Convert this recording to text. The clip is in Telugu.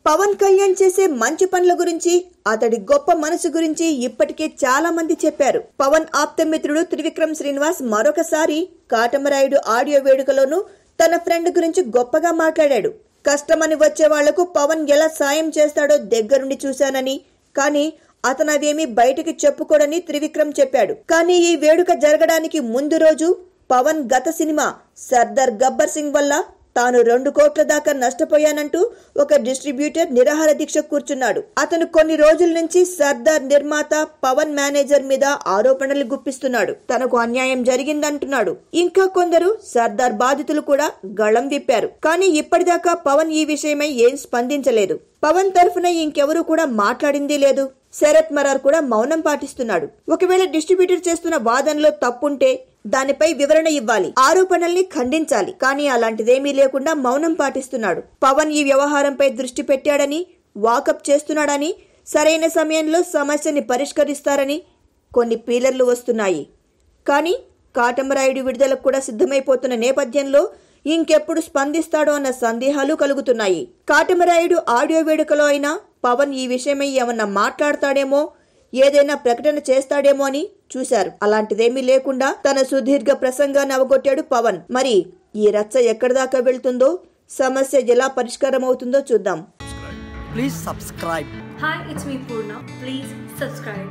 పవన్ కళ్యాణ్ చేసే మంచి పనుల గురించి, అతడి గొప్ప మనసు గురించి ఇప్పటికే చాలా మంది చెప్పారు. పవన్ ఆప్తమిత్రుడు త్రివిక్రమ్ శ్రీనివాస్ మరొకసారి కాటమరాయుడు ఆడియో వేడుకలోనూ తన ఫ్రెండ్ గురించి గొప్పగా మాట్లాడాడు. కష్టమని వచ్చే వాళ్లకు పవన్ ఎలా సాయం చేస్తాడో దగ్గరుండి చూశానని, కానీ అతను అవేమీ బయటికి చెప్పుకోడని త్రివిక్రమ్ చెప్పాడు. కానీ ఈ వేడుక జరగడానికి ముందు రోజు పవన్ గత సినిమా సర్దార్ గబ్బర్ సింగ్ వల్ల తాను 2 కోట్ల దాకా నష్టపోయానంటూ ఒక డిస్ట్రిబ్యూటర్ నిరాహార దీక్ష కూర్చున్నాడు. అతను కొన్ని రోజుల నుంచి సర్దార్ నిర్మాత పవన్ మేనేజర్ మీద ఆరోపణలు గుప్పిస్తున్నాడు. తనకు అన్యాయం జరిగిందంటున్నాడు. ఇంకా కొందరు సర్దార్ బాధితులు కూడా గళం విప్పారు. కానీ ఇప్పటిదాకా పవన్ ఈ విషయమై ఏం స్పందించలేదు. పవన్ తరఫున ఇంకెవరూ కూడా మాట్లాడింది లేదు. శరత్ మరార్ కూడా మౌనం పాటిస్తున్నాడు. ఒకవేళ డిస్ట్రిబ్యూటర్ చేస్తున్న వాదనలో తప్పుంటే దానిపై వివరణ ఇవ్వాలి, ఆరోపణల్ని ఖండించాలి. కానీ అలాంటిదేమీ లేకుండా మౌనం పాటిస్తున్నాడు. పవన్ ఈ వ్యవహారంపై దృష్టి పెట్టాడని, వాకప్ చేస్తున్నాడని, సరైన సమయంలో సమస్యని పరిష్కరిస్తారని కొన్ని పీలర్లు వస్తున్నాయి. కానీ కాటమరాయుడు విడుదలకు కూడా సిద్ధమైపోతున్న నేపథ్యంలో ఇంకెప్పుడు స్పందిస్తాడో అన్న సందేహాలు కలుగుతున్నాయి. కాటమరాయుడు ఆడియో వేడుకలో అయినా పవన్ ఈ విషయమై ఏమన్నా మాట్లాడతాడేమో, ఏదైనా ప్రకటన చేస్తాడేమో అని చూశారు. అలాంటిదేమీ లేకుండా తన సుదీర్ఘ ప్రసంగాన్ని అవగొట్టాడు పవన్. మరి ఈ రచ్చ ఎక్కడి దాకా వెళ్తుందో, సమస్య ఎలా పరిష్కారం అవుతుందో చూద్దాం. Please subscribe. Hi, it's me Purna. Please subscribe.